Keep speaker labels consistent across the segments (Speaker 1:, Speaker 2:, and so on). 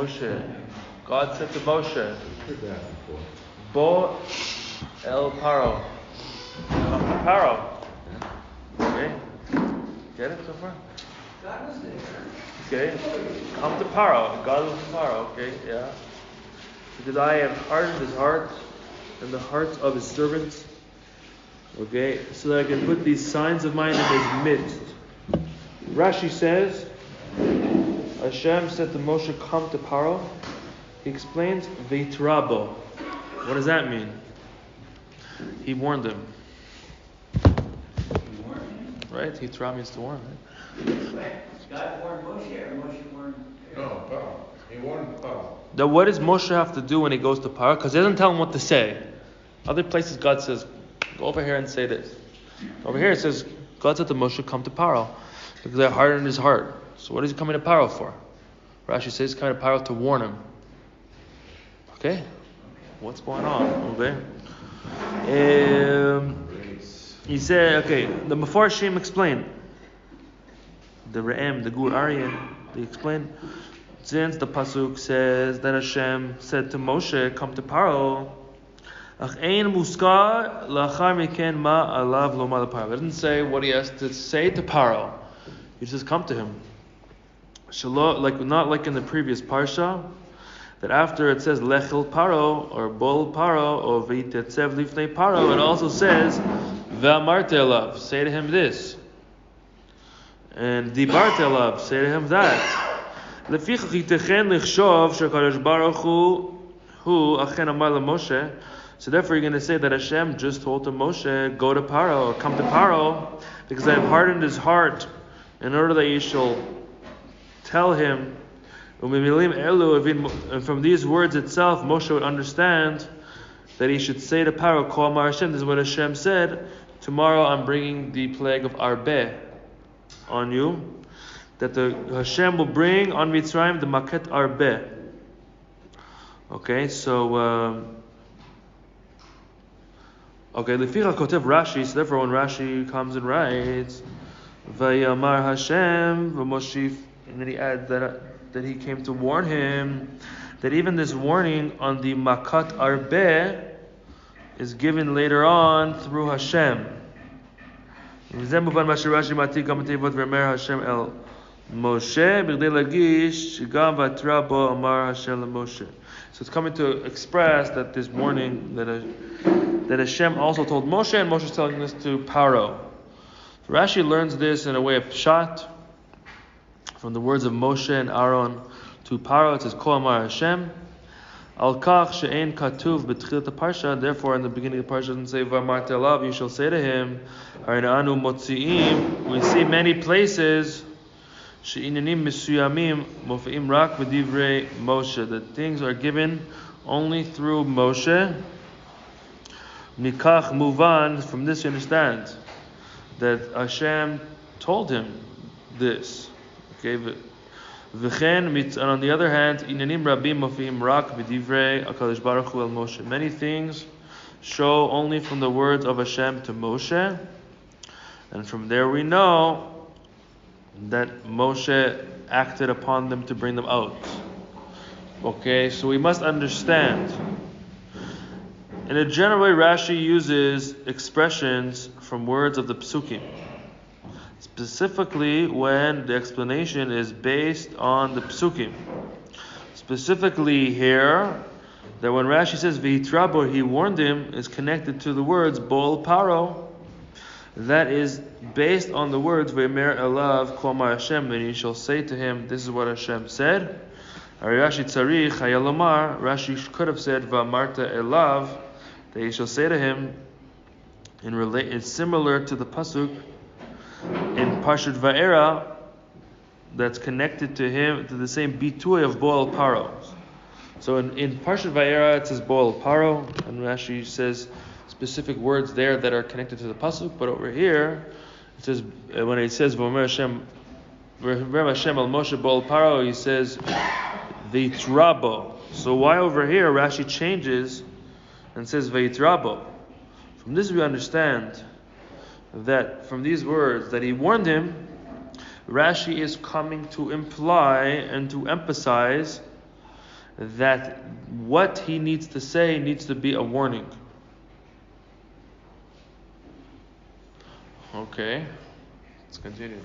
Speaker 1: Moshe. God said to Moshe, Bo el Paro. Come to Paro. Okay? Get it so far?
Speaker 2: God was there.
Speaker 1: Okay? Come to Paro. God was Paro. Okay? Yeah. Because I have hardened his heart and the hearts of his servants. Okay? So that I can put these signs of mine in his midst. Rashi says, Hashem said to Moshe, come to Paro. He explains, Veitrabo. What does that mean? He warned him. Right? Hitra means to warn, right?
Speaker 2: God warned Moshe, or Moshe warned?
Speaker 3: No, Paro. He warned Paro.
Speaker 1: Now, what does Moshe have to do when he goes to Paro? Because he doesn't tell him what to say. Other places, God says, go over here and say this. Over here, it says, God said to Moshe, come to Paro. Because I hardened his heart. So what is he coming to Paro for? Rashi says he's coming to Paro to warn him. Okay? What's going on? Okay. He said, okay, the Mefarshim explain. The Re'em, the Gur Aryan, they explain. Since the Pasuk says that Hashem said to Moshe, come to Paro, it didn't say what he has to say to Paro. He says, come to him. Not like in the previous Parsha, that after it says Lechil Paro, or Bol Paro, or Veitetzev Lifnei Paro, it also says Ve'amarte elav, say to him this. And Dibarte elav, say to him that. Lefichach yitechen lichshov shekadosh baruch hu achen amar leMoshe. So therefore you're going to say that Hashem just told to Moshe, go to Paro, or come to Paro, because I have hardened his heart, in order that you shall tell him. And from these words itself, Moshe would understand that he should say to Paro, Kol Amar Hashem, this is what Hashem said, tomorrow I'm bringing the plague of Arbeh on you, that the Hashem will bring on Mitzrayim the Maket Arbeh. Okay, so Leficha Kotev Rashi, so therefore when Rashi comes and writes Vayamar Hashem v'Moshe, and then he adds that he came to warn him, that even this warning on the Makat Arbeh is given later on through Hashem. So it's coming to express that this warning that Hashem also told Moshe, and Moshe is telling this to Paro. So Rashi learns this in a way of pshat, from the words of Moshe and Aaron to Paro. It says, Kol Amar Hashem, Al Kach She'ein Katuv B'Tchilat HaParsha. Therefore, in the beginning of the Parsha, it doesn't say, V'amarte elav, you shall say to him, Harinu Motzi'im. We see many places, She'inanim Mesuyamim Mofe'im Rak V'divrei Moshe, that things are given only through Moshe. Mikach Muvan, from this you understand that Hashem told him this. Okay, and on the other hand, Inanim Rabim Mofim Rak V'divrei HaKadosh Baruch Hu El Moshe. Many things show only from the words of Hashem to Moshe, and from there we know that Moshe acted upon them to bring them out. Okay, so we must understand. In a general way, Rashi uses expressions from words of the Psukim, specifically when the explanation is based on the Psukim. Specifically here, that when Rashi says V'hitrabo, he warned him, is connected to the words Bol Paro. That is based on the words V'emer elav Kol Amar Hashem, and you shall say to him, this is what Hashem said. Rashi tzarich hayalomar, Rashi could have said V'amarta elav, that you shall say to him, it's similar to the pasuk in Parshat Va'era that's connected to him, to the same bitui of Bo'al Paro. So in Parshat Va'era it says Bo'al Paro, and Rashi says specific words there that are connected to the pasuk, but over here it says, when it says V'omer Hashem al Moshe Bo'al Paro, he says V'yitrabo. So why over here Rashi changes and says V'yitrabo? From this we understand that from these words that he warned him, Rashi is coming to imply and to emphasize that what he needs to say needs to be a warning. Okay, let's continue.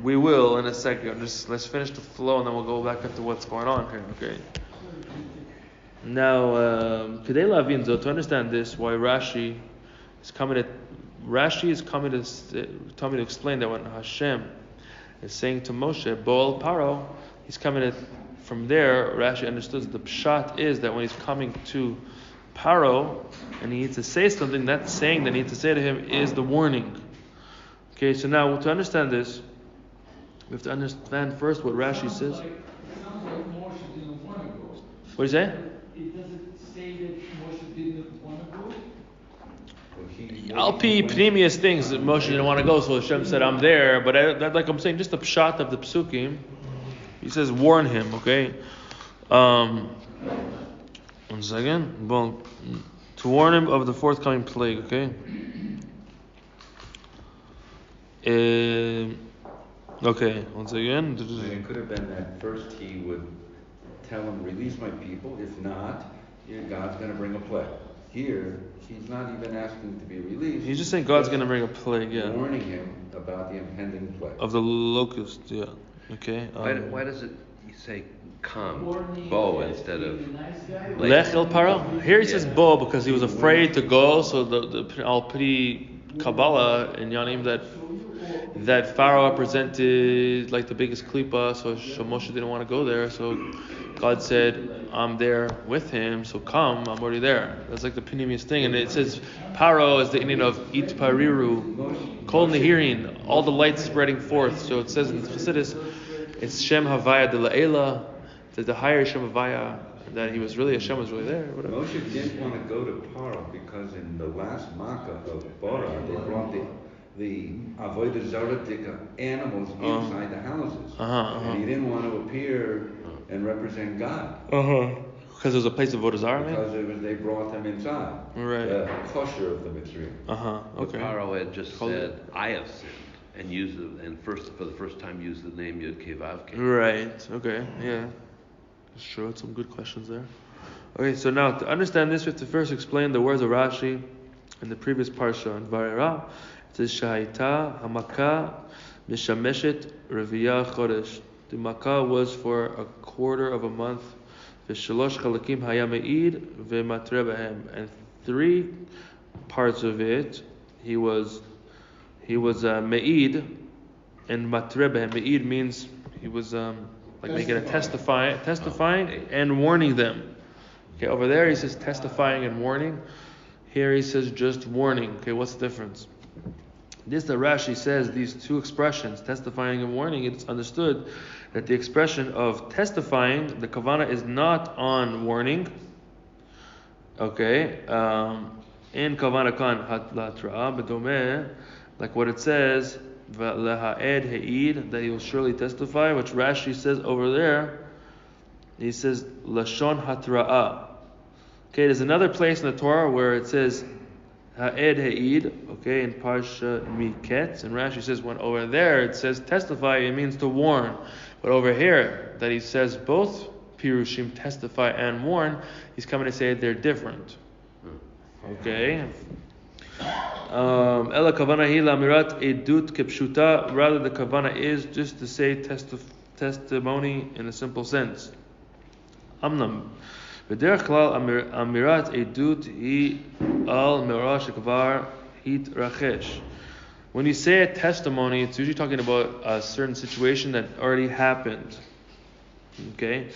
Speaker 1: We will in a second. Let's finish the flow and then we'll go back into what's going on here. Okay. Now, Kedei Lavin, to understand this, why Rashi is coming to explain that when Hashem is saying to Moshe, Bo'al Paro, he's coming from there. Rashi understood that the pshat is that when he's coming to Paro and he needs to say something, that saying that he needs to say to him is the warning. Okay, so now to understand this, we have to understand first what Rashi says.
Speaker 4: Sounds like Moshe didn't want to go.
Speaker 1: What do you say?
Speaker 4: It doesn't say that Moshe didn't want to go.
Speaker 1: Alpi Pneumius things that Moshe didn't want to go, so Hashem said, I'm there. But like I'm saying, just the pshat of the psukim, he says, warn him, okay? 1 second. Well, to warn him of the forthcoming plague, okay? Okay, once again.
Speaker 5: It could have been that first he would tell him, release my people. If not, God's going to bring a plague. Here, he's not even asking to be released.
Speaker 1: He's just saying God's going to bring a plague, yeah.
Speaker 5: Warning him about the impending plague.
Speaker 1: Of the locust, yeah. Okay.
Speaker 6: Why does it say come, Bo, instead of
Speaker 1: Lech el Paro? Here he says Bo because he was afraid to go, so the Al Pri Kabbalah in Yanim that Pharaoh represented like the biggest klipa, so Moshe didn't want to go there, so God said, I'm there with him, so come, I'm already there. That's like the Pneumius thing, and it says Paro is the Indian of Itpariru, Kol Nehirin, all the lights spreading forth. So it says in the Chassidus, it's Shem Havaya de La'ela, that the higher Shem Havaya, that Hashem was really there. Whatever.
Speaker 5: Moshe didn't want to go to Paro because in the last Makkah of Bora, they brought the Avodah Zarah animals inside the houses. And he didn't want to appear and represent God.
Speaker 1: Because it was a place of Avodah Zarah,
Speaker 5: because they brought them inside.
Speaker 1: Right.
Speaker 5: The kosher of the Mitzrayim.
Speaker 1: Okay.
Speaker 6: Pharaoh had just said, I have sinned, and used it, and for the first time used the name Yud Kei Vav Kei.
Speaker 1: Right. Okay. Yeah. That's true. That's some good questions there. Okay. So now to understand this, we have to first explain the words of Rashi in the previous parsha in Varera. It says Shahita Hamaka Mishameshet Reviyah Chodesh. The Makkah was for a quarter of a month. V'shalosh chalakim haya me'id v'matre b'hem. And 3 parts of it, he was me'id and matre b'hem. Me'id means he was like making a testifying and warning them. Okay, over there he says testifying and warning. Here he says just warning. Okay, what's the difference? This the Rashi says these 2 expressions, testifying and warning, it's understood that the expression of testifying, the kavana is not on warning. Okay, in kavana kan hatlatra bedome, like what it says, v'leha'ed he'id, that he will surely testify, which Rashi says over there. He says lashon hatra'ah. Okay, there's another place in the Torah where it says ha'ed he'id, okay, in Parsha Miket, and Rashi says when over there it says testify, it means to warn. But over here, that he says both Pirushim testify and warn, he's coming to say they're different. Okay? Ela kavana hi lamirat edut kepshuta, rather the kavana is just to say testimony in a simple sense. Amnam. V'derech klal amirat edut hi al merash kvar hit rachesh. When you say a testimony, it's usually talking about a certain situation that already happened. Okay?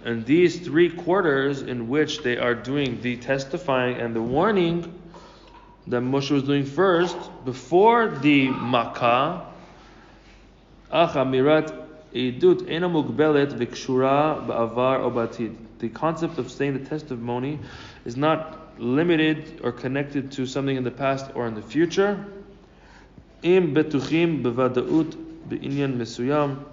Speaker 1: And these 3 quarters in which they are doing the testifying and the warning that Moshe was doing first, before the Makkah, Ach amirat edut ena mugbelet v'kshura ba'avar o ba'atid. The concept of saying the testimony is not limited or connected to something in the past or in the future. Im betuchim bevadaut beinyan mesuyam,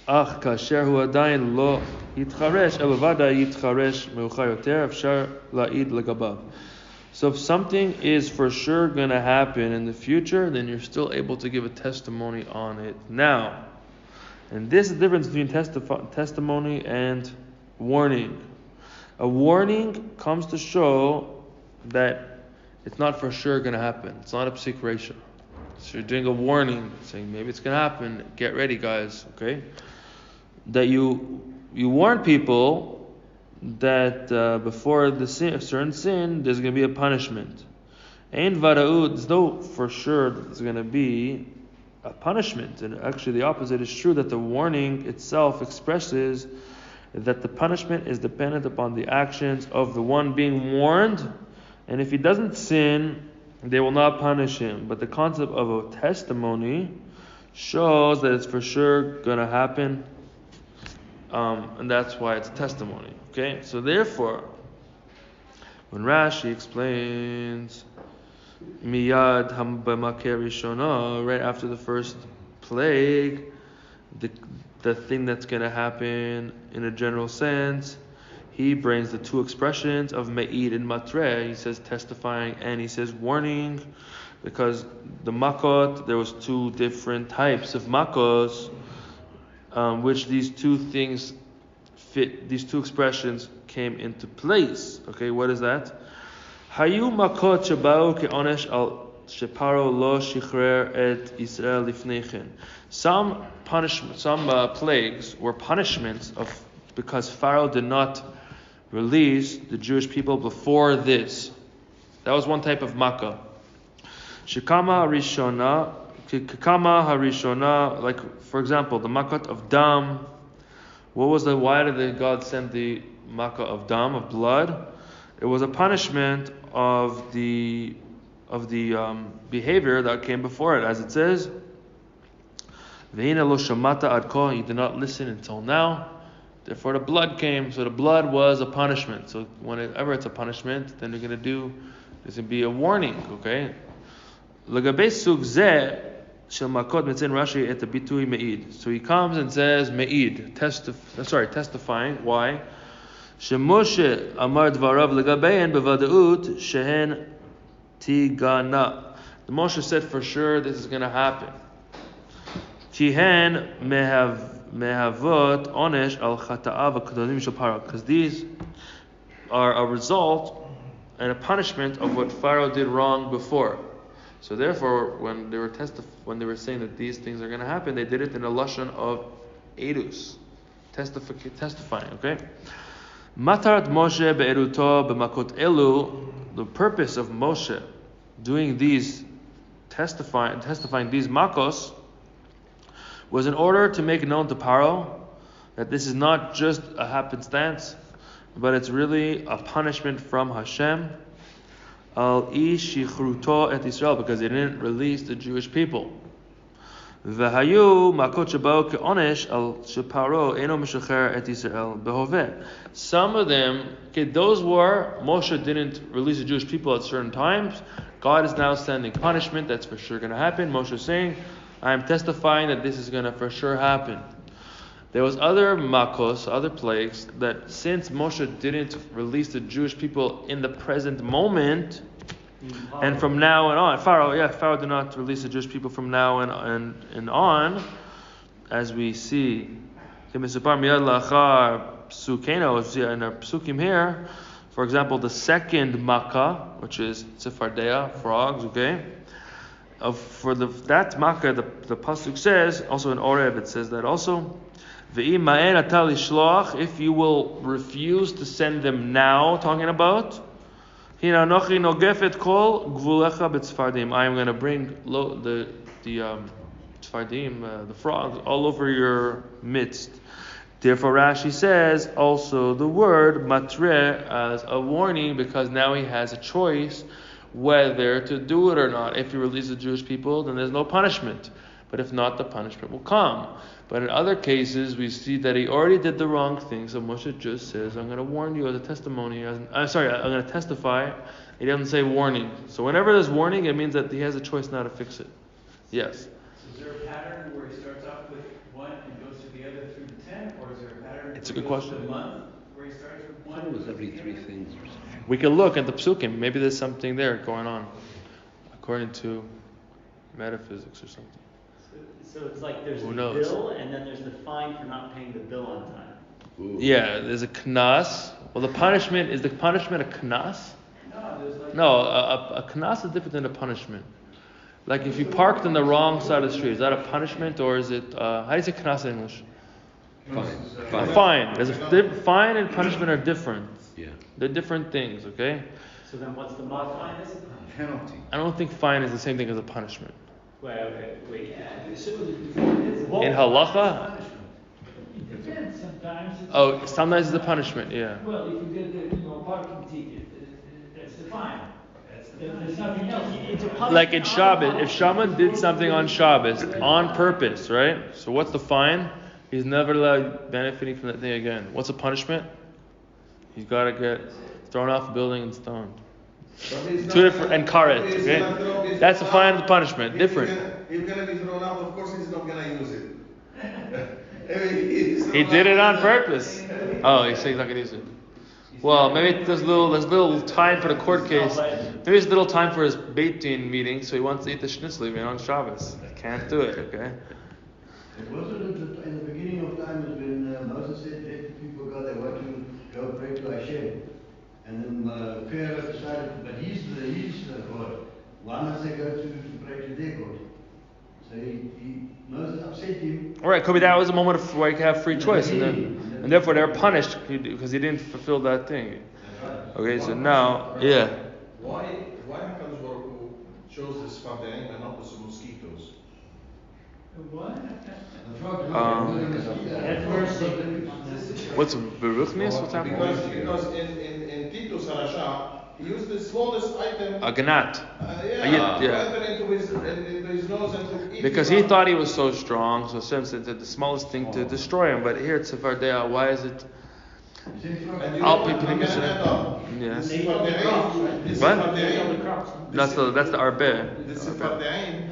Speaker 1: ach kasher hu adayin lo yitcharesh, el vada yitcharesh meuchar yoter afshar la'id legabav. So if something is for sure going to happen in the future, then you're still able to give a testimony on it now. And this is the difference between testimony and warning. A warning comes to show that it's not for sure going to happen. It's not a psik ratio. So you're doing a warning, saying maybe it's going to happen. Get ready, guys. Okay, that you warn people that before the sin, a certain sin, there's going to be a punishment. Ein vara'ud, there's no for sure that there's going to be a punishment, and actually the opposite is true. That the warning itself expresses that the punishment is dependent upon the actions of the one being warned, and if he doesn't sin, they will not punish him. But the concept of a testimony shows that it's for sure going to happen, and that's why it's a testimony. Okay, so therefore, when Rashi explains Miyad b'makeh rishona, right after the first plague, the thing that's going to happen in a general sense, he brings the two expressions of me'id and matre. He says testifying and he says warning, because the makot, there was two different types of makos, which these two things fit. These two expressions came into place. Okay, what is that? Hayu makot sheba'u ke'onesh al sheparo lo shichrer et Yisrael lifneichen. Some plagues were punishments because Pharaoh did not release the Jewish people before this. That was one type of makkah. Shikama harishona, like for example, the makkah of dam. Why did God send the makkah of dam, of blood? It was a punishment of the behavior that came before it, as it says, Ve'ina lo shamata ad כה, you did not listen until now. Therefore the blood came, so the blood was a punishment. So whenever it's a punishment, then there's going to be a warning, okay? L'gabei sug zeh shel makot metzen Rashi et bitui me'id. So he comes and says me'id, testifying. Why? Shemoshe amar dvarav l'gabeihen bevadaut shehen tigana. The Moshe said for sure this is going to happen. Kihen mehavot onesh al chata'av ha'kedolim shel Paro, because these are a result and a punishment of what Pharaoh did wrong before. So therefore, when they were saying that these things are going to happen, they did it in a lashon of edus, testifying. Okay. Matarat Moshe be'eruto b'makot elu. The purpose of Moshe doing these testifying these makos was in order to make known to Paro that this is not just a happenstance, but it's really a punishment from Hashem al shichruto et Israel, because they didn't release the Jewish people. V'hayu makot sheba'u ke'onesh al sheparo eno meshacher et Israel behoveh. Some of them, those were Moshe didn't release the Jewish people at certain times. God is now sending punishment. That's for sure going to happen. Moshe is saying, I am testifying that this is going to for sure happen. There was other makos, other plagues, that since Moshe didn't release the Jewish people in the present moment, and from now and on, Pharaoh did not release the Jewish people from now and on, as we see. In our psukim here, for example, the second makkah, which is tzefardea, frogs, okay? That makkah, the pasuk says, also in Orev it says that also, if you will refuse to send them now, talking about, I am going to bring the tzfardim, the frogs, all over your midst. Therefore Rashi says also the word matre as a warning, because now he has a choice whether to do it or not. If he releases the Jewish people, then there's no punishment. But if not, the punishment will come. But in other cases, we see that he already did the wrong thing. So Moshe just says, I'm going to warn you as a testimony. I'm going to testify. He doesn't say warning. So whenever there's warning, it means that he has a choice now to fix it. Yes?
Speaker 2: So is there a pattern where he starts off with one and goes to the other through the 10? Or is there a pattern
Speaker 1: it's a good question.
Speaker 2: The month where he starts with one?
Speaker 6: It was every 3 things or something.
Speaker 1: We can look at the psukim. Maybe there's something there going on, according to metaphysics or something.
Speaker 7: So it's like there's
Speaker 1: Who
Speaker 7: the
Speaker 1: knows?
Speaker 7: bill, and then there's the fine for not paying the bill on time.
Speaker 6: Ooh.
Speaker 1: Yeah, there's a knas. Well, is the punishment a knas?
Speaker 2: No, there's like.
Speaker 1: No, a knas is different than a punishment. Like if you parked on the wrong side of the street, is that a punishment or is it? How do you say knas in English? A fine. Fine and punishment are different.
Speaker 6: Yeah.
Speaker 1: They're different things. Okay.
Speaker 7: So then what's the fine?
Speaker 5: Penalty.
Speaker 1: I don't think fine is the same thing as a punishment.
Speaker 7: Wait.
Speaker 1: In halacha?
Speaker 4: It depends. Sometimes it's.
Speaker 1: Oh, sometimes it's a punishment. Yeah.
Speaker 4: Well, if you get a parking ticket, that's the fine. There's nothing else.
Speaker 7: It's a punishment.
Speaker 1: Like in Shabbos, if someone did something on Shabbos on purpose, right? So what's the fine? He's never allowed benefiting from that thing again. What's the punishment? He's got to get thrown off the building and stoned. Two different, and karet, okay? That's the fine and the punishment, different.
Speaker 3: He's gonna be thrown out, of course he's not gonna use it.
Speaker 1: He did it on purpose. Oh, he's saying he's not going to use it. Well, maybe there's little time for the court case. Maybe there's little time for his Beit Din meeting, so he wants to eat the schnitzel even on Shabbos. Can't do it, okay?
Speaker 8: It wasn't in the beginning of time when Moses said, let people go, they want to go pray to Hashem. And then Pharaoh decided, but he's the God. Why must they go to pray to their God? So Moses upset him.
Speaker 1: All right, Kobe, that was a moment where you could have free choice, and therefore they're punished because he didn't fulfill that thing. Okay, so now, yeah.
Speaker 3: Why HaKadosh Baruch Hu chose the Tzfat and not the mosquitoes?
Speaker 4: What?
Speaker 7: Have mercy.
Speaker 1: What's Beruchnis? What's happening?
Speaker 3: Because in Titus Harasha, he used the smallest item.
Speaker 1: A ganat.
Speaker 3: To enter into his nose and to eat.
Speaker 1: Because he thought he was so strong, so since it's the smallest thing to destroy him. But here at Tzfardea, why is it? I'll be putting this in. Yes. What? That's the arbe.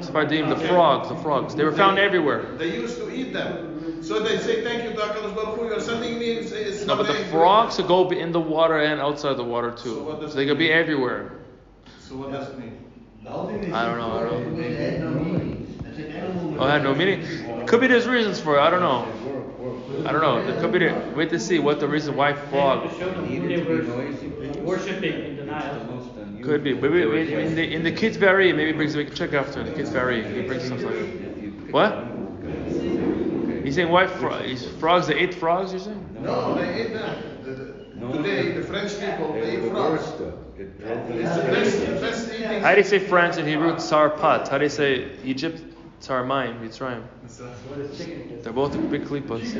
Speaker 1: Sephardim, the frogs. They were found everywhere.
Speaker 3: They used to eat them. So they say, thank you to HaKadosh Baruch Hu, you're sending me.
Speaker 1: No, but the frogs could go in the water and outside the water too. So they could be everywhere.
Speaker 3: So what does it mean?
Speaker 1: I don't know. Oh, it had no meaning? Could be there's reasons for it. I don't know. There could be wait to see what the reason why frog.
Speaker 7: Worshipping in denial.
Speaker 1: Could be. Maybe in the kids vary. Maybe brings we can check after the kids vary. He brings something like that. What? He's saying why frogs? They ate frogs. You're saying?
Speaker 3: No, they ate them. Today, the French people they eat frogs. It's the best eating.
Speaker 1: How do you say French in Hebrew? Tsar pat. How do you say Egypt? Tsar Mayim. Mitzrayim. They're both big klippos.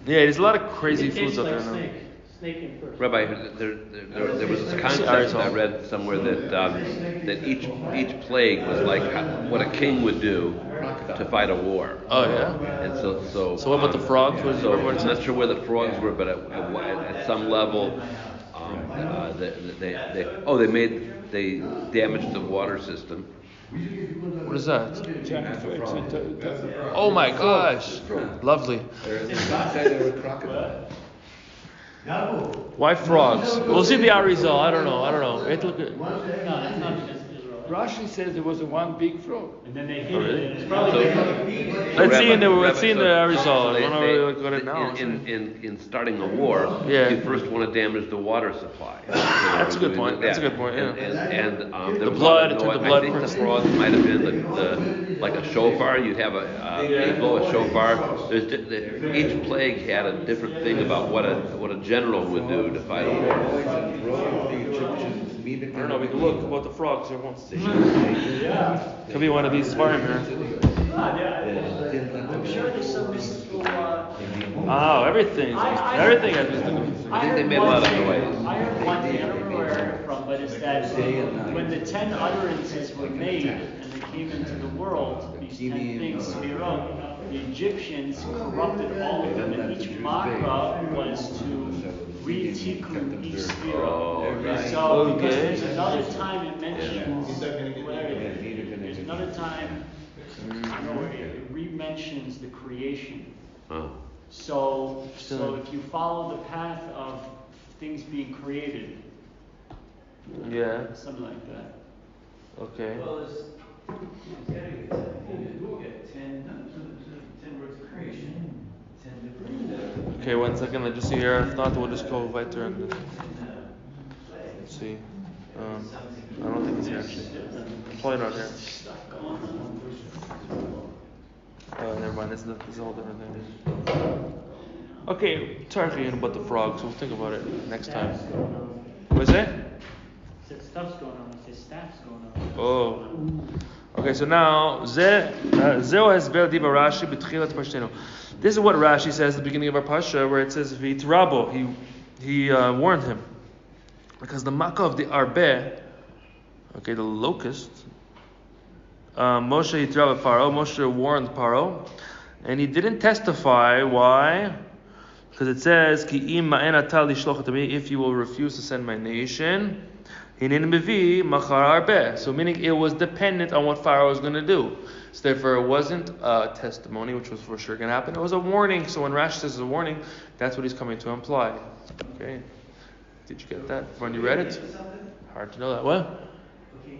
Speaker 1: Yeah, there's a lot of crazy foods out there now.
Speaker 7: Snake in first.
Speaker 6: Rabbi, there was this concept I read somewhere that each plague was like what a king would do to fight a war.
Speaker 1: Oh yeah.
Speaker 6: And so
Speaker 1: what about the frogs?
Speaker 6: So I'm not sure where the frogs were, but at some level, they damaged the water system.
Speaker 1: What is that? Oh my gosh! Lovely.
Speaker 5: There were crocodiles.
Speaker 1: Why frogs? We'll see the Arizal. I don't know. We have to look at.
Speaker 4: Rashi says there was one big frog.
Speaker 7: And then they hit
Speaker 1: Oh, really?
Speaker 7: it. It's probably
Speaker 1: Let's see in the Arizal. I don't know where to look at it now.
Speaker 6: In starting a war,
Speaker 1: Yeah.
Speaker 6: you first want to damage the water supply.
Speaker 1: That's a good point. Yeah.
Speaker 6: And
Speaker 1: The
Speaker 6: there was
Speaker 1: blood,
Speaker 6: I
Speaker 1: took the blood
Speaker 6: think the
Speaker 1: first.
Speaker 6: frogs might have been like a shofar. You'd have you blow a shofar. Each plague had a different thing about what a general would do to fight a war.
Speaker 1: I don't know. We can look about the frogs. Everyone wants to see. Could be one of these farm here.
Speaker 7: I'm sure there's some mystical.
Speaker 1: Oh, everything has mystical.
Speaker 6: I think they made a lot of noise.
Speaker 7: I heard one thing, I don't know where I heard it from, but it's that when the 10 utterances were made and they came into the world, these 10 things, Sfirot, the Egyptians corrupted all of them, and each Makkah was to re-tikkun each Sfirot. So, because there's another time it mentions, there's another time, I don't know, it re-mentions the creation.
Speaker 6: Oh.
Speaker 7: So if you follow the path of things being created,
Speaker 1: Yeah.
Speaker 7: something like that.
Speaker 1: Okay.
Speaker 2: Well, You get 10 words of creation, 10 different.
Speaker 1: Okay, 1 second. Let's just see here. If not, we'll just go weiter and let's see. I don't think it's here actually. Probably not here. Never mind. This is a whole different thing. Okay, talking about the frogs. We'll think about it next time. What's that?
Speaker 7: Said stuff's going on. It says staff's going on.
Speaker 1: Oh. Okay, so now this is what Rashi says at the beginning of our pasha, where it says Vitrabo. He warned him because the makkah of the arbe, okay, the locust. Moshe Yitrabo Paro. Moshe warned Paro, and he didn't testify. Why? Because it says Ki im ma'enata lishloch etami, if you will refuse to send my nation. So meaning it was dependent on what Pharaoh was going to do. So therefore it wasn't a testimony, which was for sure going to happen. It was a warning. So when Rashi says it's a warning, that's what he's coming to imply. Okay. Did you get that when you read it? Hard to know that. What?
Speaker 2: Okay.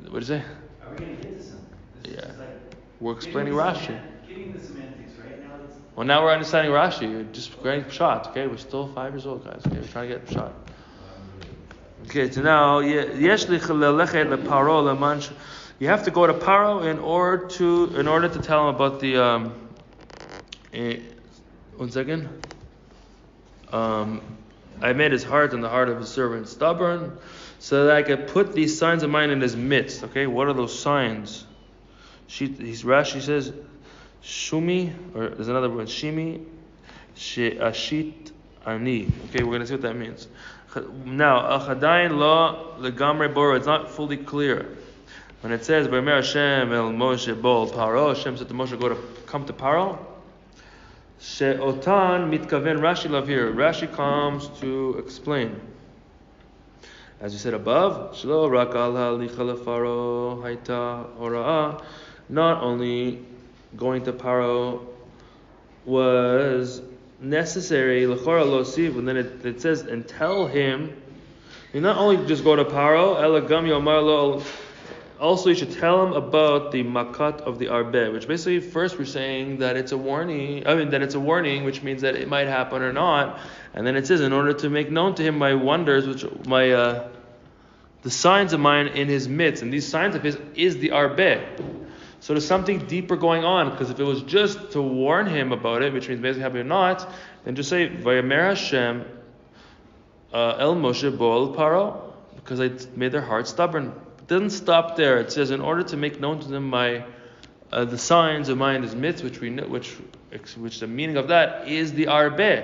Speaker 1: What did you say?
Speaker 2: Are we going to get to something?
Speaker 1: Yeah. We're explaining Rashi.
Speaker 2: Getting the semantics right now.
Speaker 1: Well, now we're understanding Rashi. You're just getting pshat. Okay. We're still 5 years old, guys. Okay. We're trying to get pshat. Okay, so now you have to go to Paro in order to tell him about the 1 second. I made his heart and the heart of his servant stubborn, so that I could put these signs of mine in his midst. Okay, what are those signs? Rashi says Shumi, or there's another word, Shimi, Ashit Ani. Okay, we're gonna see what that means. Now, Achadayin lo legamre boro, it's not fully clear. When it says, V'yomer Hashem el Moshe bol Paro, Hashem said to Moshe, come to Paro. She'otan mitkaven Rashi lav here. Rashi comes to explain. As you said above, Shlo rak al halicha lefaro haita hora'ah. Not only going to Paro was necessary, l'chora lo siv, and then it says, and tell him, you not only just go to Paro, elagam yomar lo, also you should tell him about the makat of the arbe, which basically first we're saying that it's a warning, which means that it might happen or not, and then it says, in order to make known to him my wonders, the signs of mine in his midst, and these signs of his is the arbe. So there's something deeper going on, because if it was just to warn him about it, which means basically happy or not, then just say Vayomer Hashem El Moshe Bol Paro, because I made their heart stubborn. It doesn't stop there. It says in order to make known to them my the signs of mine in his midst, which we know, which the meaning of that is the arbe.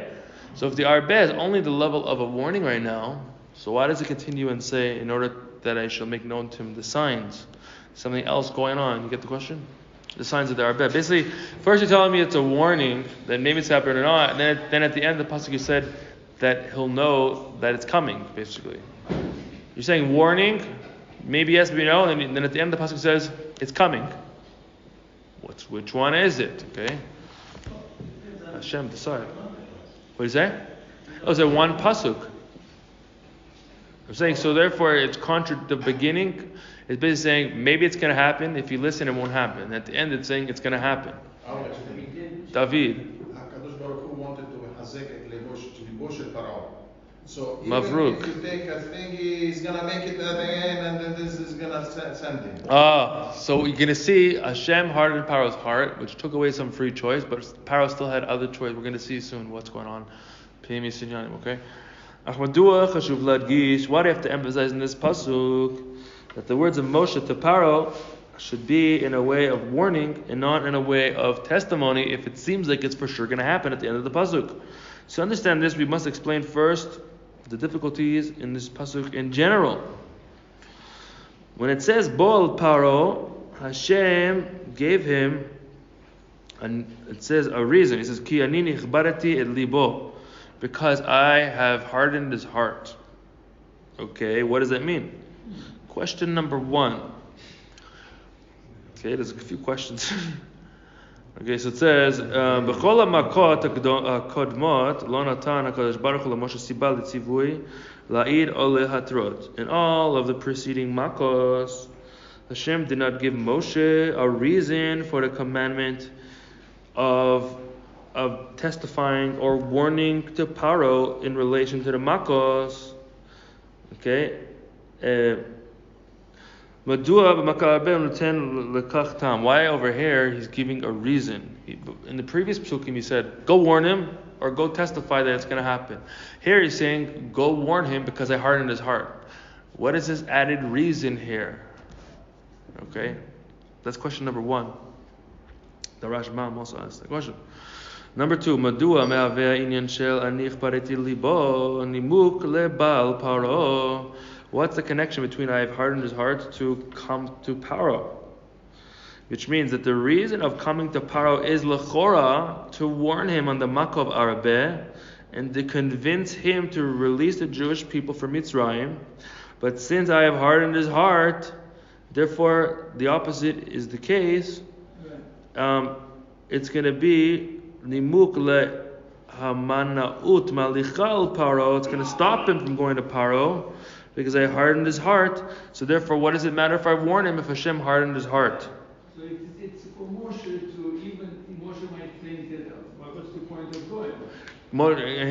Speaker 1: So if the arbe is only the level of a warning right now, so why does it continue and say in order that I shall make known to him the signs? Something else going on. You get the question? The signs of the arbe. Basically, first you're telling me it's a warning that maybe it's happening or not, and then at the end of the pasuk you said that he'll know that it's coming. Basically, you're saying warning, maybe yes, maybe no, and then at the end of the pasuk says it's coming. Which one is it? Okay, Hashem decide. What do you say? Oh, is it one pasuk? I'm saying so. Therefore, it's the beginning. It's basically saying maybe it's going to happen. If you listen, it won't happen. At the end, it's saying it's going to happen. David.
Speaker 3: HaKadosh Baruch Hu wanted to hazek et levosh, to be boshet Paro. So even
Speaker 1: Mavruk.
Speaker 3: if you take a thing, he's going to make it at the end, and then this is going to send him.
Speaker 1: So you're going to see Hashem hardened Paro's heart, which took away some free choice, but Paro still had other choice. We're going to see soon what's going on. Okay? Why do you have to emphasize in this pasuk that the words of Moshe to Paro should be in a way of warning and not in a way of testimony if it seems like it's for sure going to happen at the end of the pasuk? So to understand this, we must explain first the difficulties in this pasuk in general. When it says Bol Paro, Hashem gave him, and it says a reason. It says Ki ani nichbarati et libo, because I have hardened his heart. Okay, what does that mean? Question number 1. Okay, there's a few questions. Okay, so it says, "B'chol ha'makot ha'kodmot lo natan HaKadosh Baruch Hu LaMoshe siba litzivui la'id o lehatrot." In all of the preceding makos, Hashem did not give Moshe a reason for the commandment of testifying or warning to Paro in relation to the Makos. Okay. Why over here he's giving a reason? In the previous psukim he said, go warn him or go testify that it's going to happen. Here he's saying, go warn him because I hardened his heart. What is this added reason here? Okay, that's question number one. The Rashbam also asked the question. Number two, Madua me'aveh inyan shel anich pareti libo nimuk lebal paro. What's the connection between I have hardened his heart to come to Paro? Which means that the reason of coming to Paro is lechora, to warn him on the Makov Arabeh and to convince him to release the Jewish people from Mitzrayim. But since I have hardened his heart, therefore the opposite is the case. It's going to be nimuk le hamanaut malichal Paro. It's going to stop him from going to Paro, because I hardened his heart. So therefore, what does it matter if I warn him if Hashem hardened his heart?
Speaker 4: So it's for Moshe to, even Moshe might think that, what's the point of going?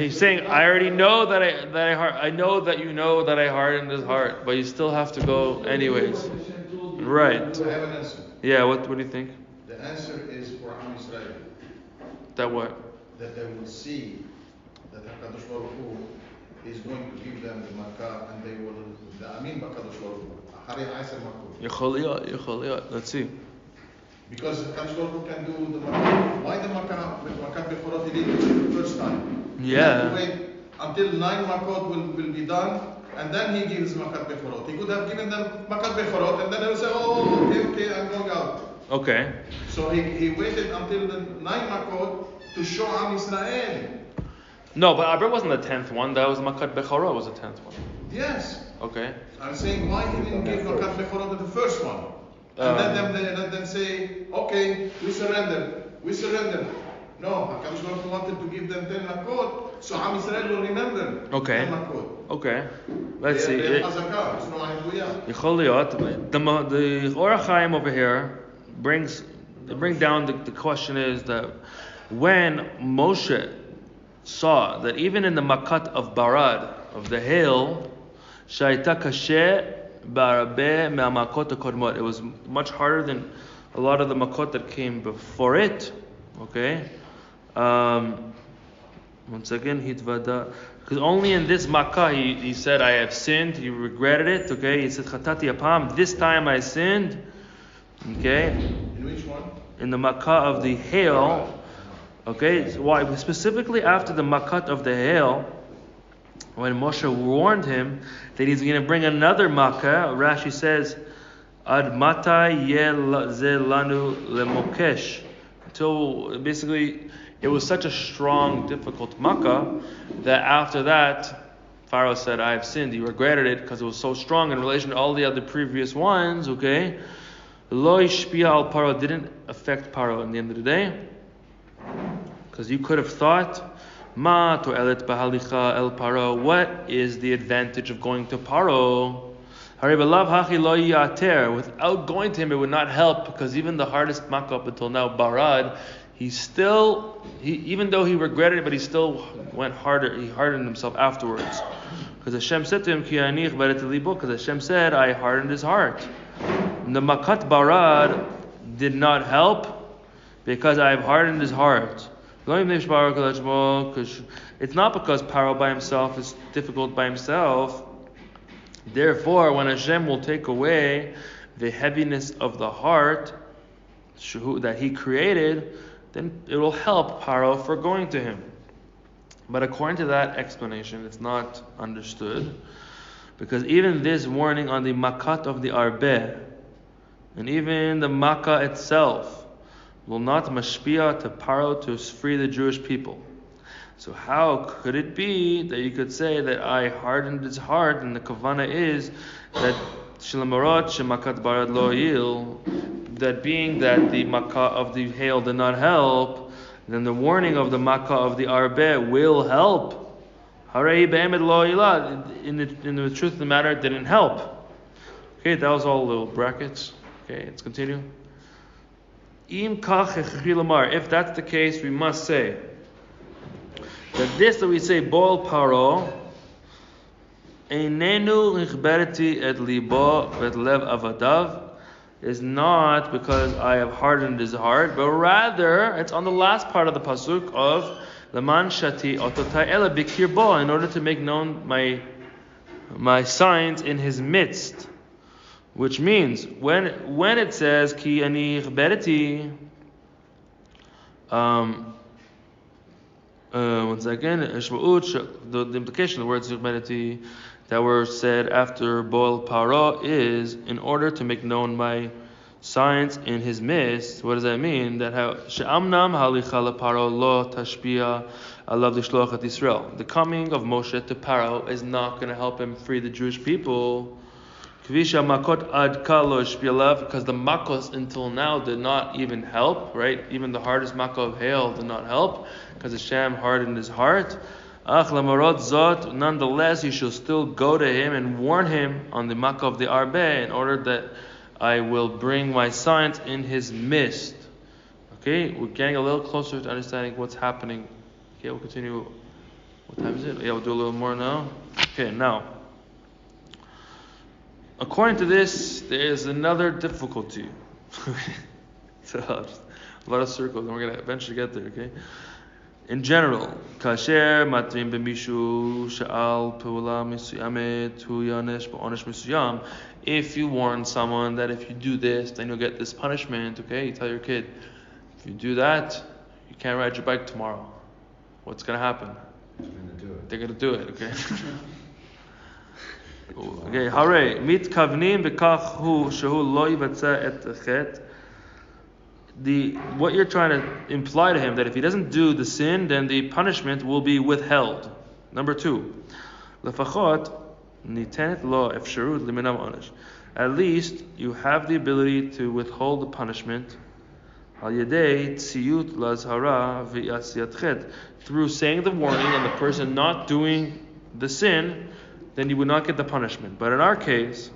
Speaker 1: He's saying, I already know I know that you know that I hardened his heart, but you still have to go anyways. Right.
Speaker 3: I have an answer.
Speaker 1: Yeah, what do you think?
Speaker 3: The answer is for Am Yisrael.
Speaker 1: That what?
Speaker 3: That they will see that HaKadosh Baruch Hu is going to give them the Makkah, and they will, the Amin Bakadosh Baruch Hu. Hari Aiser Makkah.
Speaker 1: Yecholiyot. Let's see.
Speaker 3: Because HaKadosh Baruch Hu can do the Makkah. Why the Makkah Bechorot he did it the first time?
Speaker 1: Yeah.
Speaker 3: He had to wait until 9 Makkot will be done, and then he gives Makkah Bechorot. He could have given them Makkah Bechorot, and then they will say, oh, okay, I'm going out.
Speaker 1: Okay.
Speaker 3: So he waited until the 9 Makkot to show Am Yisrael.
Speaker 1: No, but Abra wasn't the 10th one. That was Makat Bechorah was the 10th one.
Speaker 3: Yes.
Speaker 1: Okay.
Speaker 3: I'm saying why he didn't give Makat Bechorah to the first one. And let them say, okay, we surrender. No, HaKadosh Baruch Hu wanted to give them 10 Makot, so Am Yisrael will remember 10 Makot.
Speaker 1: Okay. Let's see.
Speaker 3: The
Speaker 1: Orach Chaim over here bring down the question is that when Moshe saw that even in the Makat of Barad, of the hail, Shaita Kashe Barabe Me'amakot HaKodmot, it was much harder than a lot of the Makot that came before it. Okay? Once again, Hitvada. Because only in this Makkah he said, I have sinned, he regretted it. Okay? He said, Chatati Apam, this time I sinned. Okay?
Speaker 3: In which one?
Speaker 1: In the Makkah of the hail. Okay, so why? Specifically after the Makat of the hail, when Moshe warned him that he's going to bring another Makkah, Rashi says, Ad matai yeh ze lanu lemokesh. Until basically it was such a strong, difficult Makkah that after that, Pharaoh said, I have sinned. He regretted it because it was so strong in relation to all the other previous ones, okay? Lo ishpia al Paro, didn't affect Paro in the end of the day. Because you could have thought, Ma to'elet bahalicha el Paro, what is the advantage of going to Paro? Haribalav hachi lo yater, without going to him it would not help, because even the hardest Makkah up until now, Barad, even though he regretted it, but he still went harder, he hardened himself afterwards. Because Hashem said to him, Ki anich baret libo, because Hashem said, I hardened his heart. And the Makat Barad did not help, because I have hardened his heart. It's not because Paro by himself is difficult by himself. Therefore, when Hashem will take away the heaviness of the heart that he created, then it will help Paro for going to him. But according to that explanation, it's not understood. Because even this warning on the Makat of the Arbeh, and even the Makkah itself, will not mashpia to Paro to free the Jewish people. So how could it be that you could say that I hardened his heart, and the kavana is that shilamarot shemakat barad lo yil, that being that the makkah of the hail did not help, then the warning of the makkah of the arbeh will help. Harei be'emet lo yila, in the truth of the matter, it didn't help. Okay, that was all little brackets. Okay, let's continue. If that's the case, we must say that this that we say Bol Paro Einenu Nichbereti et Libo et Lev Avadav is not because I have hardened his heart, but rather it's on the last part of the pasuk of Laman Shati Ototai Ela Bikirbo, in order to make known my signs in his midst. Which means when it says Ki Ani Chbereti, once again, the implication of the words Chbereti that were said after Bol Paro is in order to make known my signs in his midst. What does that mean? That how She'amnam halicha leParo lo tashpia alav lishloach et Yisrael. The coming of Moshe to Paro is not going to help him free the Jewish people. Because the makos until now did not even help, right? Even the hardest makkah of hail did not help, because Hashem hardened his heart. Nonetheless, you shall still go to him and warn him on the makkah of the arbe, in order that I will bring my signs in his midst. Okay, we're getting a little closer to understanding what's happening. Okay, we'll continue. What time is it? Yeah, we'll do a little more now. Okay, now. According to this, there is another difficulty. So just a lot of circles, and we're going to eventually get there, okay? In general, kasher matrim b'mishu sha'al pe'ula misuyamet hu yanesh ba'onesh misuyam. If you warn someone that if you do this, then you'll get this punishment, okay? You tell your kid, if you do that, you can't ride your bike tomorrow. What's going to happen? They're going to do it, okay? Okay, hare mitkavnim v'kach hu shehu lo yivatza et chet. What you're trying to imply to him, that if he doesn't do the sin, then the punishment will be withheld. Number 2, lefachot nitenet lo efsharut liminam onesh. At least you have the ability to withhold the punishment al yedei tziyut lazhara v'yasiyat chet, through saying the warning and the person not doing the sin, then you would not get the punishment. But in our case,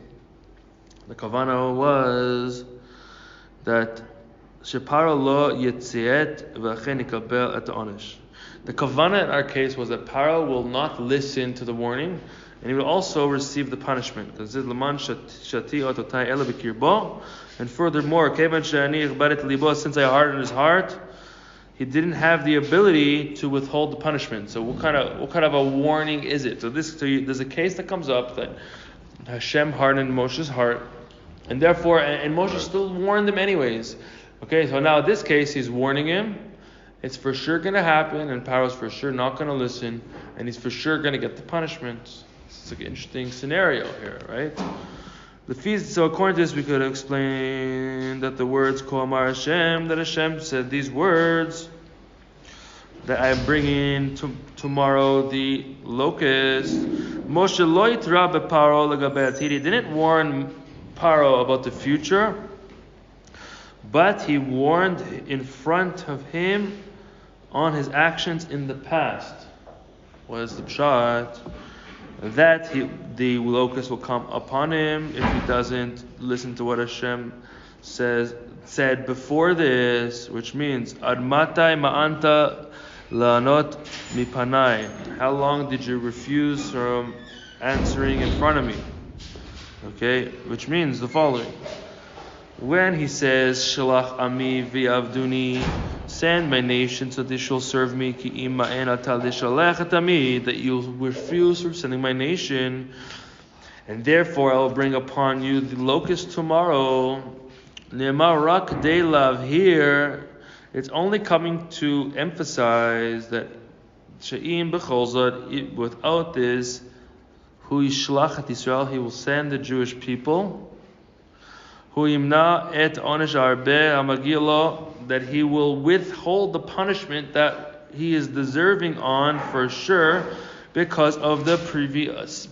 Speaker 1: the kavanah was that sheparo lo yetziet v'achen ikabel et onesh. The kavanah in our case was that Paro will not listen to the warning, and he will also receive the punishment. Because this is laman shati ototai ela b'kirbo. And furthermore, kevan she'ani ichbaret libo, since I hardened his heart, he didn't have the ability to withhold the punishment. So what kind of a warning is it? So there's a case that comes up that Hashem hardened Moshe's heart, and therefore, and Moshe still warned him anyways. Okay, so now in this case, he's warning him. It's for sure going to happen, and Paro's for sure not going to listen, and he's for sure going to get the punishment. It's an interesting scenario here, right? So according to this, we could explain that the words Ko Amar Hashem, that Hashem said these words, that I bring in tomorrow the locust. Moshe lo yitra beParo legabei atid. He didn't warn Paro about the future, but he warned in front of him on his actions in the past. What is the pshat? That the locust will come upon him if he doesn't listen to what Hashem said before this, which means Ad matai ma'anta la'anot mipanai. How long did you refuse from answering in front of me? Okay, which means the following. When he says Shalach ami v'avduni, send my nation so they shall serve me, ki im ma'en atal lishalech ami, that you'll refuse from sending my nation, and therefore I will bring upon you the locust tomorrow. Ne'emar rak deilav, here it's only coming to emphasize that she'im b'chol zot, without this, hu yishlach et Yisrael, he will send the Jewish people. That he will withhold the punishment that he is deserving on for sure because of the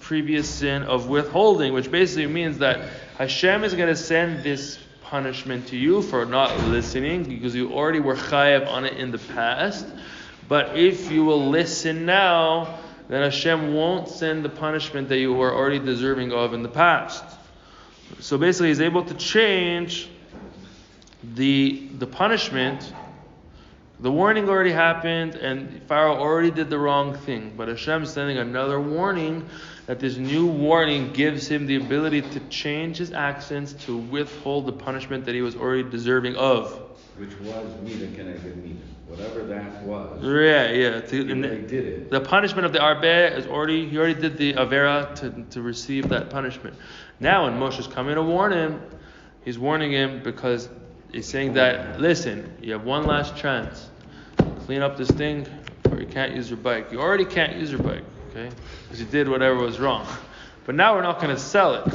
Speaker 1: previous sin of withholding, which basically means that Hashem is going to send this punishment to you for not listening because you already were chayav on it in the past. But if you will listen now, then Hashem won't send the punishment that you were already deserving of in the past. So basically, he's able to change the punishment. The warning already happened, and Pharaoh already did the wrong thing. But Hashem is sending another warning, that this new warning gives him the ability to change his actions, to withhold the punishment that he was already deserving of.
Speaker 5: Which was Mida Keneged Mida. Whatever that was.
Speaker 1: Yeah.
Speaker 5: He did it.
Speaker 1: The punishment of the Arbeh is already, he already did the Avera to receive that punishment. Now when Moshe is coming to warn him, he's warning him because he's saying that, listen, you have one last chance. Clean up this thing, or you can't use your bike. You already can't use your bike, okay? Because you did whatever was wrong. But now we're not going to sell it.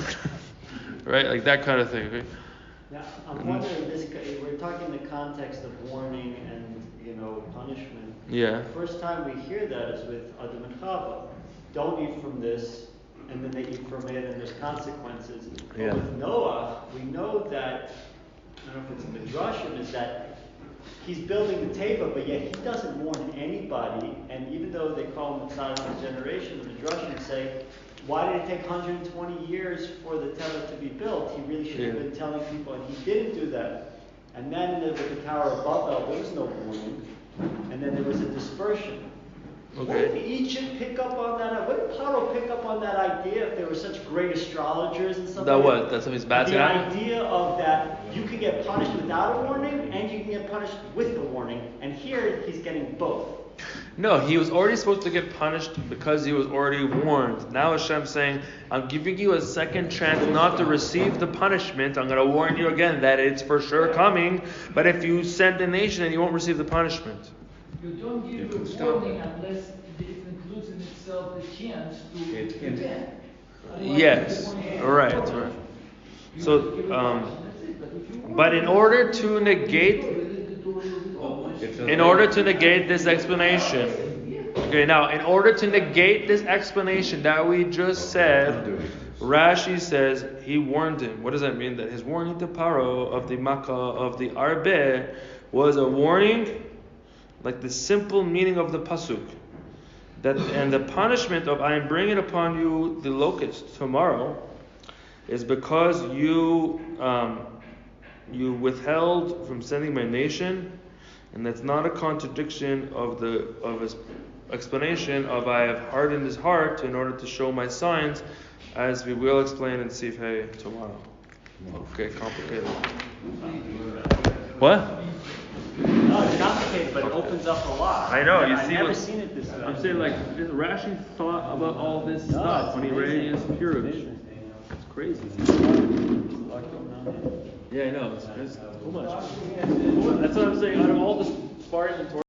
Speaker 1: Right? Like that kind of thing, okay?
Speaker 7: Now, I'm wondering, we're talking in the context of warning and, punishment.
Speaker 1: Yeah.
Speaker 7: The first time we hear that is with Adam and Chava. Don't eat from this, and then they eat from it, and there's consequences.
Speaker 1: Yeah.
Speaker 7: But with Noah, we know that, I don't know if it's in the Rosh, is that he's building the Teva, but yet he doesn't warn anybody. And even though they call him the Tzaddik generation, the Drushim say, why did it take 120 years for the Teva to be built? He really should have been telling people, and he didn't do that. And then with the Tower of Babel, there was no warning. And then there was a dispersion.
Speaker 1: Okay.
Speaker 7: What did Egypt pick up on that? What did Paro pick up on that idea if they were such great astrologers and stuff?
Speaker 1: That's something bad to happen?
Speaker 7: The idea of that you can get punished without a warning and you can get punished with a warning. And here he's getting both.
Speaker 1: No, he was already supposed to get punished because he was already warned. Now Hashem's saying, I'm giving you a second chance not to receive the punishment. I'm going to warn you again that it's for sure coming. But if you send the nation, then you won't receive the punishment.
Speaker 4: You don't give a warning unless it includes in itself the chance to repent.
Speaker 1: Yes, right. So, but in order to negate this explanation, okay, now in order to negate this explanation that we just said, Rashi says he warned him. What does that mean? That his warning to Paro of the Makkah of the Arbeh was a warning, like the simple meaning of the pasuk, that and the punishment of I am bringing upon you the locust tomorrow is because you withheld from sending my nation, and that's not a contradiction of his explanation of I have hardened his heart in order to show my signs, as we will explain in Sif Hey tomorrow. Okay, complicated. What?
Speaker 7: No, it's complicated, but it opens up a lot.
Speaker 1: I know.
Speaker 7: I've never seen it this way.
Speaker 1: I'm saying, like, Rashi thought about all this stuff when he read his Purim. It's crazy. Yeah, I know. It's too much. That's what I'm saying. Out of all the Spartan